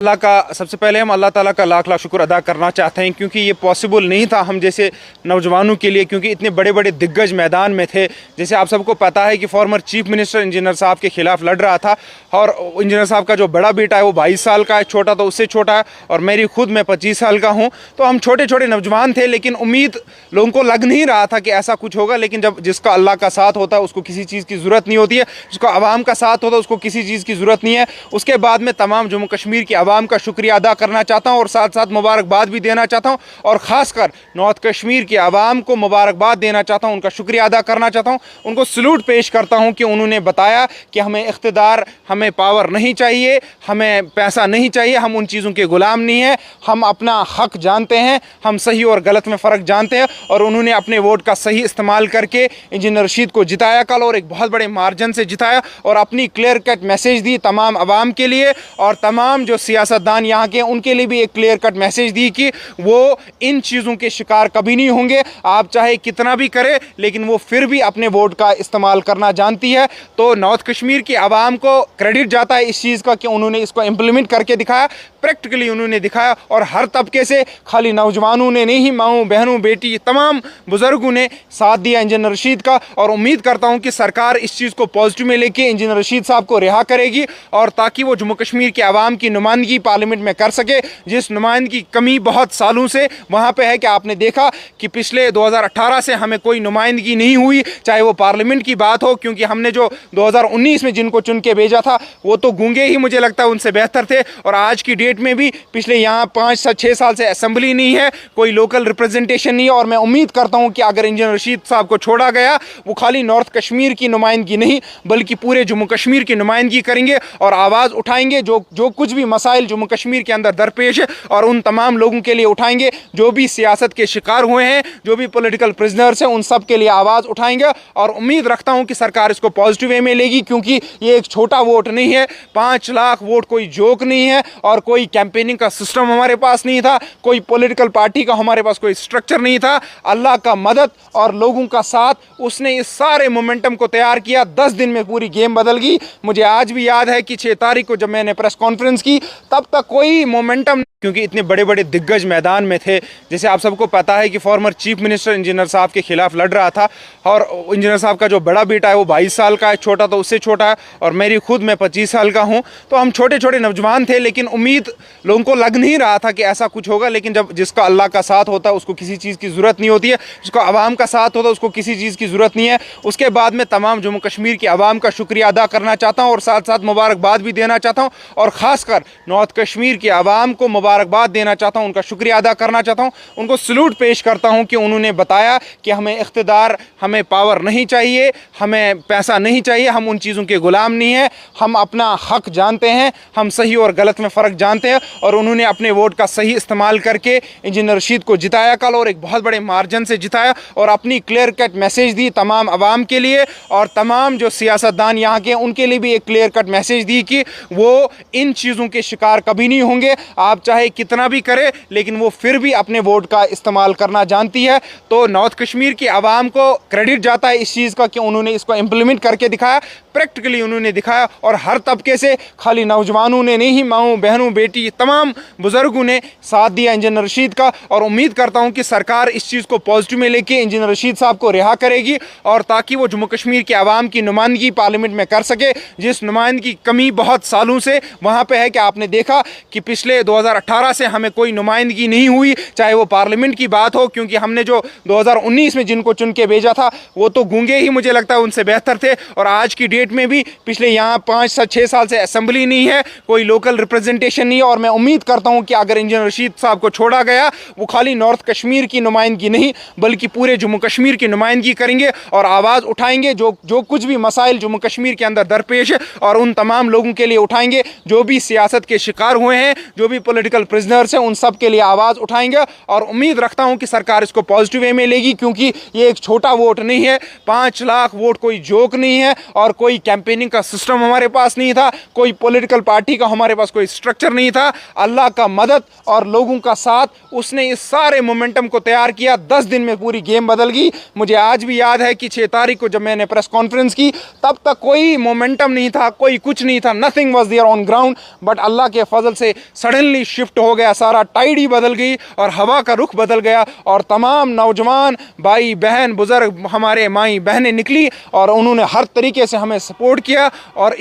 अल्लाह का सबसे पहले हम अल्लाह ताला का लाख लाख शुक्र अदा करना चाहते हैं, क्योंकि ये पॉसिबल नहीं था हम जैसे नौजवानों के लिए, क्योंकि इतने बड़े बड़े दिग्गज मैदान में थे। जैसे आप सबको पता है कि फॉर्मर चीफ मिनिस्टर इंजीनियर साहब के खिलाफ लड़ रहा था, और इंजीनियर साहब का जो बड़ा बेटा है वो 22 साल का है, छोटा तो उससे छोटा है, और मेरी खुद मैं 25 साल का हूँ। तो हम छोटे छोटे नौजवान थे, लेकिन उम्मीद लोगों को लग नहीं रहा था कि ऐसा कुछ होगा। लेकिन जब जिसका अल्लाह का साथ होता है उसको किसी चीज़ की ज़रूरत नहीं होती है, जिसको आवाम का साथ होता है उसको किसी चीज़ की ज़रूरत नहीं है। उसके बाद में तमाम जम्मू कश्मीर की आवाम का शुक्रिया अदा करना चाहता हूं, और साथ साथ मुबारकबाद भी देना चाहता हूं, और ख़ासकर नॉर्थ कश्मीर की आवाम को मुबारकबाद देना चाहता हूं, उनका शुक्रिया अदा करना चाहता हूं, उनको सलूट पेश करता हूं कि उन्होंने बताया कि हमें इख्तिदार, हमें पावर नहीं चाहिए, हमें पैसा नहीं चाहिए, हम उन चीज़ों के ग़ुलाम नहीं हैं, हम अपना हक़ जानते हैं, हम सही और गलत में फ़र्क जानते हैं। और उन्होंने अपने वोट का सही इस्तेमाल करके इंजीनियर रशीद को जिताया कल, और एक बहुत बड़े मार्जिन से जिताया, और अपनी क्लियर कट मैसेज दी तमाम आवाम के लिए, और तमाम जो सियासतदान यहाँ के उनके लिए भी एक क्लियर कट मैसेज दी कि वो इन चीज़ों के शिकार कभी नहीं होंगे। आप चाहे कितना भी करें, लेकिन वो फिर भी अपने वोट का इस्तेमाल करना जानती है। तो नॉर्थ कश्मीर की आवाम को क्रेडिट जाता है इस चीज़ का कि उन्होंने इसको इम्प्लीमेंट करके दिखाया, प्रैक्टिकली उन्होंने दिखाया, और हर तबके से, खाली नौजवानों ने नहीं, माओं बहनों बेटी तमाम बुज़ुर्गों ने साथ दिया इंजीनियर रशीद का। और उम्मीद करता हूँ कि सरकार इस चीज़ को पॉजिटिव में लेके इंजीनियर रशीद साहब को रिहा करेगी, और ताकि वो जम्मू कश्मीर की आवाम की नुमाइंदगी पार्लियामेंट में कर सके, जिस नुमाइंदगी की कमी बहुत सालों से वहाँ पे है। कि आपने देखा कि पिछले 2018 से हमें कोई नुमाइंदगी नहीं हुई, चाहे वो पार्लियामेंट की बात हो, क्योंकि हमने जो 2019 में जिनको चुन के भेजा था वो तो गूंगे ही मुझे लगता है उनसे बेहतर थे। और आज की डेट में भी पिछले यहाँ 5-6 साल से असेंबली नहीं है, कोई लोकल रिप्रेजेंटेशन नहीं है। और मैं उम्मीद करता हूँ कि अगर इंजीनियर रशीद साहब को छोड़ा गया, वो खाली नॉर्थ कश्मीर की नुमाइंदगी नहीं बल्कि पूरे जम्मू कश्मीर की नुमाइंदगी करेंगे, और आवाज़ उठाएंगे जो कुछ भी मसाइल जम्मू कश्मीर के अंदर दरपेश है, और उन तमाम लोगों के लिए उठाएंगे जो भी सियासत के शिकार हुए हैं, जो भी पॉलिटिकल प्रिजनर्स हैं, उन सब के लिए आवाज़ उठाएंगे। और उम्मीद रखता हूं कि सरकार इसको पॉजिटिव वे में लेगी, क्योंकि ये एक छोटा वोट नहीं है, 5 लाख वोट कोई जोक नहीं है, और कोई कैंपेनिंग का सिस्टम हमारे पास नहीं था, कोई पॉलिटिकल पार्टी का हमारे पास कोई स्ट्रक्चर नहीं था। अल्लाह का मदद और लोगों का साथ, उसने इस सारे मोमेंटम को तैयार किया। 10 दिन में पूरी गेम बदल गई। मुझे आज भी याद है कि 6 तारीख को जब मैंने प्रेस कॉन्फ्रेंस की, तब तक कोई मोमेंटम, क्योंकि इतने बड़े बड़े दिग्गज मैदान में थे। जैसे आप सबको पता है कि फॉर्मर चीफ मिनिस्टर इंजीनियर साहब के खिलाफ लड़ रहा था, और इंजीनियर साहब का जो बड़ा बेटा है वो 22 साल का है, छोटा तो उससे छोटा है, और मेरी खुद मैं 25 साल का हूँ। तो हम छोटे छोटे नौजवान थे, लेकिन उम्मीद लोगों को लग नहीं रहा था कि ऐसा कुछ होगा। लेकिन जब जिसका अल्लाह का साथ होता है उसको किसी चीज़ की ज़रूरत नहीं होती है, जिसको आवाम का साथ होता है उसको किसी चीज़ की ज़रूरत नहीं है। उसके बाद में तमाम जम्मू कश्मीर की आवाम का शुक्रिया अदा करना चाहता हूँ, और साथ साथ मुबारकबाद भी देना चाहता हूँ, और ख़ासकर नॉर्थ कश्मीर की आवाम को मुबारकबाद देना चाहता हूं, उनका शुक्रिया अदा करना चाहता हूं, उनको सलूट पेश करता हूं कि उन्होंने बताया कि हमें इख्तिदार, हमें पावर नहीं चाहिए, हमें पैसा नहीं चाहिए, हम उन चीज़ों के ग़ुलाम नहीं हैं, हम अपना हक़ जानते हैं, हम सही और गलत में फ़र्क जानते हैं। और उन्होंने अपने वोट का सही इस्तेमाल करके इंजीनियर रशीद को जिताया कल, और एक बहुत बड़े मार्जिन से जिताया, और अपनी क्लियर कट मैसेज दी तमाम आवाम के लिए, और तमाम जो सियासतदान यहाँ के उनके लिए भी एक क्लियर कट मैसेज दी कि वो इन चीज़ों के शिकार कभी नहीं होंगे। आप चाहे कितना भी करें, लेकिन वो फिर भी अपने वोट का इस्तेमाल करना जानती है। तो नॉर्थ कश्मीर की आवाम को क्रेडिट जाता है इस चीज़ का कि उन्होंने इसको इम्प्लीमेंट करके दिखाया, प्रैक्टिकली उन्होंने दिखाया, और हर तबके से, खाली नौजवानों ने नहीं, माओं बहनों बेटी तमाम बुज़ुर्गों ने साथ दिया इंजीनियर रशीद का। और उम्मीद करता हूँ कि सरकार इस चीज़ को पॉजिटिव में लेके इंजीनियर रशीद साहब को रिहा करेगी, और ताकि वो जम्मू कश्मीर की आवाम की नुमाइंदगी पार्लियामेंट में कर सके, जिस नुमाइंदगी की कमी बहुत सालों से वहाँ पे है। कि आपने देखा कि पिछले 2018 से हमें कोई नुमाइंदगी नहीं हुई, चाहे वो पार्लियामेंट की बात हो, क्योंकि हमने जो 2019 में जिनको चुन के भेजा था वो तो गूंगे ही मुझे लगता है उनसे बेहतर थे। और आज की डेट में भी पिछले यहाँ 5-6 साल से असेंबली नहीं है, कोई लोकल रिप्रेजेंटेशन नहीं है। और मैं उम्मीद करता हूँ कि अगर इंजीनियर रशीद साहब को छोड़ा गया, वो खाली नॉर्थ कश्मीर की नुमाइंदगी नहीं बल्कि पूरे जम्मू कश्मीर की नुमाइंदगी करेंगे, और आवाज़ उठाएंगे जो कुछ भी मसाइल जम्मू कश्मीर के अंदर दरपेश है, और उन तमाम लोगों के लिए उठाएंगे जो भी सियासत के शिकार हुए हैं, जो भी पॉलिटिकल पॉलिटिकल प्रिजनर्स हैं, उन सब के लिए आवाज़ उठाएंगे और उम्मीद रखता हूं कि सरकार इसको पॉजिटिव वे में लेगी, क्योंकि ये एक छोटा वोट नहीं है। 5 लाख वोट कोई जोक नहीं है और कोई कैंपेनिंग का सिस्टम हमारे पास नहीं था, कोई पॉलिटिकल पार्टी का हमारे पास कोई स्ट्रक्चर नहीं था। अल्लाह का मदद और लोगों का साथ, उसने इस सारे मोमेंटम को तैयार किया। 10 दिन में पूरी गेम बदल गई। मुझे आज भी याद है कि 6 तारीख को जब मैंने प्रेस कॉन्फ्रेंस की, तब तक कोई मोमेंटम नहीं था, कोई कुछ नहीं था, nothing was there on ground. But अल्लाह के फजल से सडनली शिफ्ट हो गया, सारा टाइड ही बदल गई और हवा का रुख बदल गया और तमाम नौजवान भाई बहन बुजुर्ग हमारे माई बहनें निकली और उन्होंने हर तरीके से हमें सपोर्ट किया और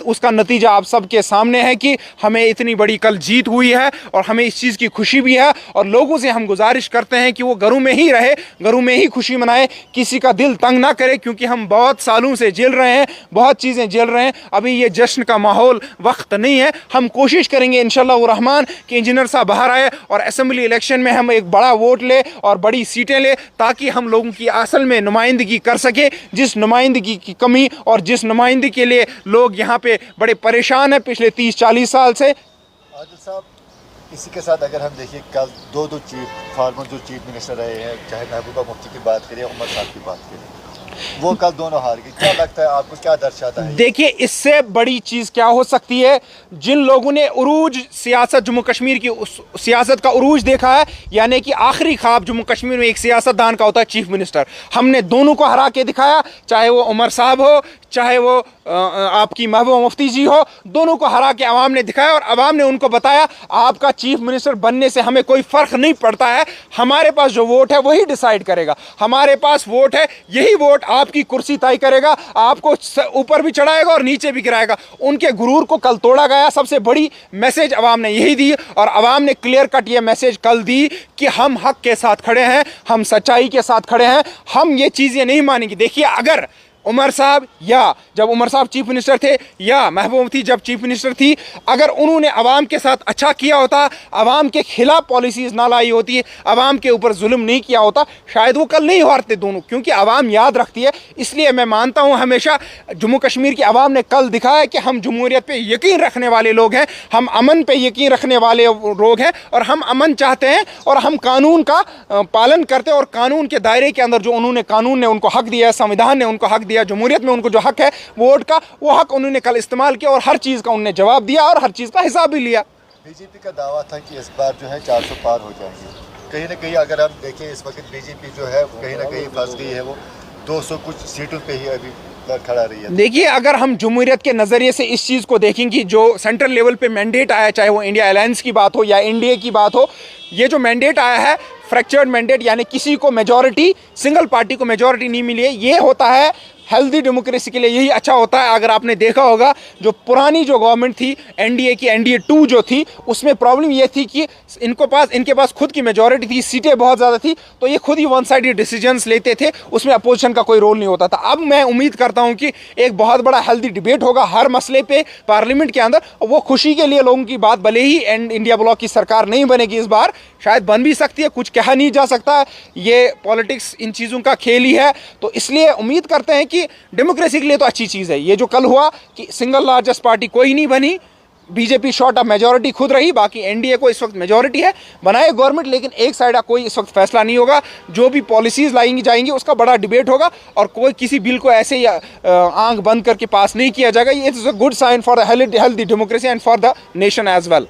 उसका नतीजा आप सबके सामने है कि हमें इतनी बड़ी कल जीत हुई है और हमें इस चीज़ की खुशी भी है। और लोगों से हम गुजारिश करते हैं कि वो घरों में ही रहे, घरों में ही खुशी मनाए, किसी का दिल तंग ना करे, क्योंकि हम बहुत सालों से झेल रहे हैं, बहुत चीज़ें झेल रहे हैं। अभी ये जश्न का माहौल वक्त नहीं है। हम कोशिश करेंगे इंशाअल्लाह रहमान कि इंजीनियर साहब बाहर आए और असेंबली इलेक्शन में हम एक बड़ा वोट ले और बड़ी सीटें ले, ताकि हम लोगों की असल में नुमाइंदगी कर सके, जिस नुमाइंदगी की कमी और जिस नुमाइंदगी के लिए लोग यहाँ पे बड़े परेशान हैं पिछले 30-40 साल से। आदिल साहब, इसी के साथ अगर हम देखिए, कल दो फॉर्मर जो चीफ मिनिस्टर रहे हैं, चाहे महबूबा मुफ्ती की बात करें, उमर साहब की बात करें, वो कल दोनों हार गए। क्या लगता है आपको, क्या दर्शाता है? देखिए, इससे बड़ी चीज़ क्या हो सकती है? जिन लोगों ने उरूज सियासत, जम्मू कश्मीर की उस सियासत का उरूज देखा है, यानी कि आखिरी ख्वाब जम्मू कश्मीर में एक सियासतदान का होता है चीफ मिनिस्टर। हमने दोनों को हरा के दिखाया, चाहे वो उमर साहब हो, चाहे वो आपकी महबूबा मुफ्ती जी हो, दोनों को हरा के अवाम ने दिखाया और अवाम ने उनको बताया आपका चीफ मिनिस्टर बनने से हमें कोई फ़र्क नहीं पड़ता है, हमारे पास जो वोट है वही डिसाइड करेगा, हमारे पास वोट है, यही वोट आपकी कुर्सी तय करेगा, आपको ऊपर भी चढ़ाएगा और नीचे भी गिराएगा। उनके गुरूर को कल तोड़ा गया। सबसे बड़ी मैसेज अवाम ने यही दी और अवाम ने क्लियर कट ये मैसेज कल दी कि हम हक के साथ खड़े हैं, हम सच्चाई के साथ खड़े हैं, हम ये चीज़ें नहीं मानेंगे। देखिए, अगर उमर साहब, या जब उमर साहब चीफ मिनिस्टर थे या महबूबा मुफ्ती जब चीफ मिनिस्टर थी, अगर उन्होंने अवाम के साथ अच्छा किया होता, अवाम के खिलाफ पॉलिसीज़ ना लाई होती, अवाम के ऊपर जुल्म नहीं किया होता, शायद वो कल नहीं हारते दोनों, क्योंकि अवाम याद रखती है। इसलिए मैं मानता हूँ हमेशा जम्मू कश्मीर की अवाम ने कल दिखाया कि हम जमहूरियत पे यकीन रखने वाले लोग हैं, हम अमन पे यकीन रखने वाले लोग हैं और हम अमन चाहते हैं और हम कानून का पालन करते हैं और कानून के दायरे के अंदर जो कानून ने उनको हक दिया है, संविधान ने उनको हक दिया, जमहूरियत में उनको जो हक है वोट का, वो हक उन्होंने कल इस्तेमाल किया और हर चीज़ का उन्होंने जवाब दिया और हर चीज़ का हिसाब भी लिया। बीजेपी का दावा था कि इस बार जो है 400 पार हो जाएंगे। कहीं ना कहीं अगर हम देखें, इस वक्त बीजेपी जो है कहीं ना कहीं फंस गई है, वो 200 कुछ सीटों पे ही अभी खड़ा रही है। देखिए, अगर हम जमहूरियत के नज़रिए से इस चीज़ को देखेंगे, जो सेंट्रल लेवल पे मैंडेट आया, चाहे वो इंडिया अलायंस की बात हो या एनडीए की बात हो, ये जो मैंडेट आया है फ्रैक्चर्ड मैंडेट, यानी किसी को मेजॉरिटी, सिंगल पार्टी को मेजॉरिटी नहीं मिली है, ये होता है हेल्दी डेमोक्रेसी के लिए यही अच्छा होता है। अगर आपने देखा होगा, जो पुरानी जो गवर्नमेंट थी एनडीए की, एनडीए 2 जो थी, उसमें प्रॉब्लम ये थी कि इनके पास खुद की मेजॉरिटी थी, सीटें बहुत ज़्यादा थी, तो ये खुद ही वन साइडेड डिसीजंस लेते थे, उसमें अपोजिशन का कोई रोल नहीं होता था। अब मैं उम्मीद करता हूँ कि एक बहुत बड़ा हेल्दी डिबेट होगा हर मसले पे पार्लियामेंट के अंदर। वो खुशी के लिए लोगों की बात, भले ही इंडिया ब्लॉक की सरकार नहीं बनेगी इस बार, शायद बन भी सकती है, कुछ कहा नहीं जा सकता, ये पॉलिटिक्स इन चीज़ों का खेल ही है। तो इसलिए उम्मीद करते हैं कि डेमोक्रेसी के लिए तो अच्छी चीज़ है ये जो कल हुआ कि सिंगल लार्जेस्ट पार्टी कोई नहीं बनी, बीजेपी शॉर्ट ऑफ मेजॉरिटी खुद रही, बाकी एनडीए को इस वक्त मेजॉरिटी है, बनाए गवर्नमेंट, लेकिन एक साइड का कोई इस वक्त फैसला नहीं होगा। जो भी पॉलिसीज़ लाएंगी जाएंगी उसका बड़ा डिबेट होगा और कोई किसी बिल को ऐसे ही आंख बंद करके पास नहीं किया जाएगा। ये is a good sign for the healthy democracy and for the nation as well.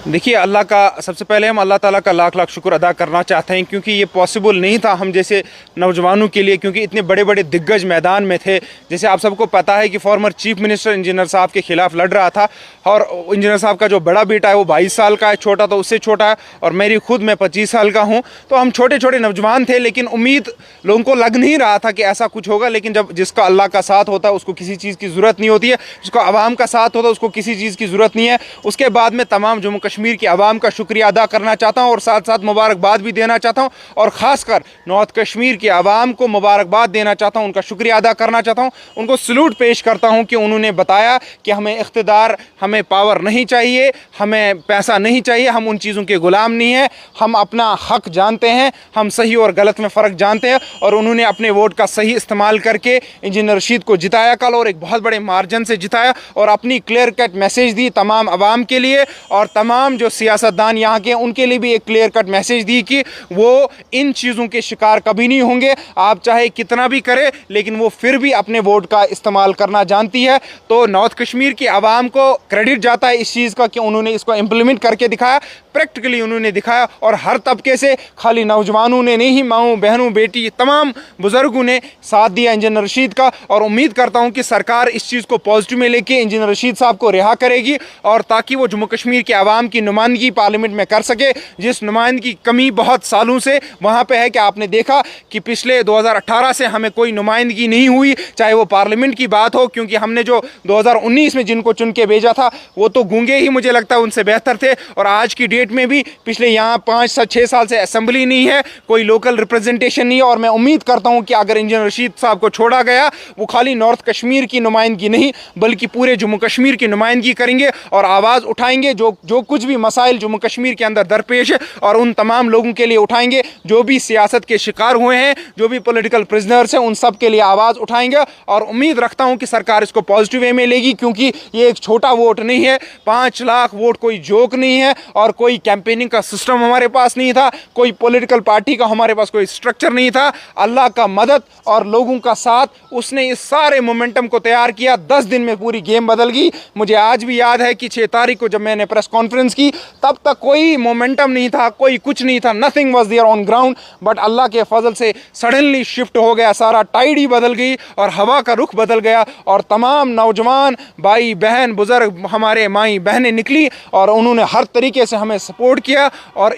देखिए, अल्लाह का सबसे पहले हम अल्लाह ताला का लाख लाख शुक्र अदा करना चाहते हैं, क्योंकि ये पॉसिबल नहीं था हम जैसे नौजवानों के लिए, क्योंकि इतने बड़े बड़े दिग्गज मैदान में थे। जैसे आप सबको पता है कि फॉर्मर चीफ मिनिस्टर इंजीनियर साहब के खिलाफ लड़ रहा था और इंजीनियर साहब का जो बड़ा बेटा है वो 22 साल का है, छोटा तो उससे छोटा है, और मेरी खुद मैं 25 साल का हूँ। तो हम छोटे छोटे नौजवान थे, लेकिन उम्मीद लोगों को लग नहीं रहा था कि ऐसा कुछ होगा। लेकिन जब जिसका अल्लाह का साथ होता है उसको किसी चीज़ की ज़रूरत नहीं होती है, जिसको आवाम का साथ होता है उसको किसी चीज़ की ज़रूरत नहीं है। उसके बाद में तमाम जम्मू कश्मीर की आवाम का शुक्रिया अदा करना चाहता हूं और साथ साथ मुबारकबाद भी देना चाहता हूं, और ख़ासकर नॉर्थ कश्मीर की आवाम को मुबारकबाद देना चाहता हूं, उनका शुक्रिया अदा करना चाहता हूं, उनको सलूट पेश करता हूं कि उन्होंने बताया कि हमें इख्तिदार, हमें पावर नहीं चाहिए, हमें पैसा नहीं चाहिए, हम उन चीज़ों के ग़ुलाम नहीं हैं, हम अपना हक़ जानते हैं, हम सही और गलत में फ़र्क जानते हैं। और उन्होंने अपने वोट का सही इस्तेमाल करके इंजीनियर रशीद को जिताया कल, और एक बहुत बड़े मार्जिन से जिताया, और अपनी क्लियर कट मैसेज दी तमाम आवाम के लिए और तमाम तमाम जो सियासतदान यहाँ के, उनके लिए भी एक क्लियर कट मैसेज दी कि वो इन चीज़ों के शिकार कभी नहीं होंगे। आप चाहे कितना भी करें, लेकिन वो फिर भी अपने वोट का इस्तेमाल करना जानती है। तो नॉर्थ कश्मीर की आवाम को क्रेडिट जाता है इस चीज़ का कि उन्होंने इसको इम्प्लीमेंट करके दिखाया, प्रैक्टिकली उन्होंने दिखाया। और हर तबके से, खाली नौजवानों ने नहीं, माओं बहनों बेटी तमाम बुजुर्गों ने साथ दिया इंजीनियर रशीद का। और उम्मीद करता हूं कि सरकार इस चीज़ को पॉजिटिव में लेके इंजीनियर रशीद साहब को रिहा करेगी, और ताकि वो जम्मू कश्मीर के आवाम की नुमाइंदगी पार्लियामेंट में कर सके, जिस नुमाइंदगी की कमी बहुत सालों से वहाँ पे है। कि आपने देखा कि पिछले 2018 से हमें कोई नुमाइंदगी नहीं हुई, चाहे वो पार्लियामेंट की बात हो, क्योंकि हमने जो 2019 में जिनको चुन के भेजा था वो तो गूंगे ही मुझे लगता है उनसे बेहतर थे। और आज की डेट में भी पिछले यहाँ 5-6 साल से असेंबली नहीं है, कोई लोकल रिप्रेजेंटेशन नहीं है। और मैं उम्मीद करता हूँ कि अगर इंजीनियर रशीद साहब को छोड़ा गया, वो खाली नॉर्थ कश्मीर की नुमाइंदगी नहीं बल्कि पूरे जम्मू कश्मीर की नुमाइंदगी करेंगे और आवाज़ उठाएंगे जो कुछ भी मसाइल जम्मू कश्मीर के अंदर दरपेश है, और उन तमाम लोगों के लिए उठाएंगे जो भी सियासत के शिकार हुए हैं, जो भी पॉलिटिकल प्रिजनर्स हैं, उन सब के लिए आवाज़ उठाएंगे। और उम्मीद रखता हूं कि सरकार इसको पॉजिटिव वे में लेगी, क्योंकि ये एक छोटा वोट नहीं है। 5 लाख वोट कोई जोक नहीं है, और कोई कैंपेनिंग का सिस्टम हमारे पास नहीं था, कोई पॉलिटिकल पार्टी का हमारे पास कोई स्ट्रक्चर नहीं था। अल्लाह का मदद और लोगों का साथ, उसने इस सारे मोमेंटम को तैयार किया। 10 दिन में पूरी गेम बदल गई। मुझे आज भी याद है कि 6 तारीख को जब मैंने प्रेस कॉन्फ्रेंस की, तब तक कोई मोमेंटम नहीं था, कोई कुछ नहीं था, nothing was there on ground. But अल्लाह के फजल से सडनली शिफ्ट हो गया, सारा टाइड ही बदल गई और हवा का रुख बदल गया। और तमाम नौजवान भाई बहन बुजुर्ग, हमारे माई बहनें निकली और उन्होंने हर तरीके से हमें सपोर्ट किया। और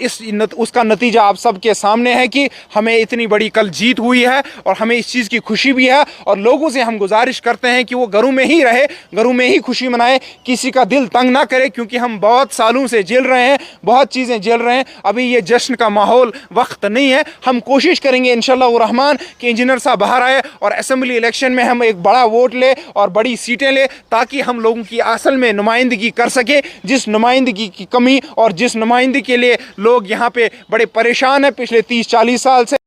उसका नतीजा आप सबके सामने है कि हमें इतनी बड़ी कल जीत हुई है, और हमें इस चीज़ की खुशी भी है। और लोगों से हम गुजारिश करते हैं कि वो घरों में ही रहे, घरों में ही खुशी मनाए, किसी का दिल तंग ना करे, क्योंकि हम बहुत सालों से झेल रहे हैं, बहुत चीज़ें झेल रहे हैं। अभी ये जश्न का माहौल वक्त नहीं है। हम कोशिश करेंगे इंशाअल्लाह रहमान कि इंजीनियर साहब बाहर आए और असेंबली इलेक्शन में हम एक बड़ा वोट ले और बड़ी सीटें ले, ताकि हम लोगों की असल में नुमाइंदगी कर सके, जिस नुमाइंदगी की कमी और जिस नुमाइंदगी के लिए लोग यहाँ पे बड़े परेशान हैं पिछले 30-40 साल से।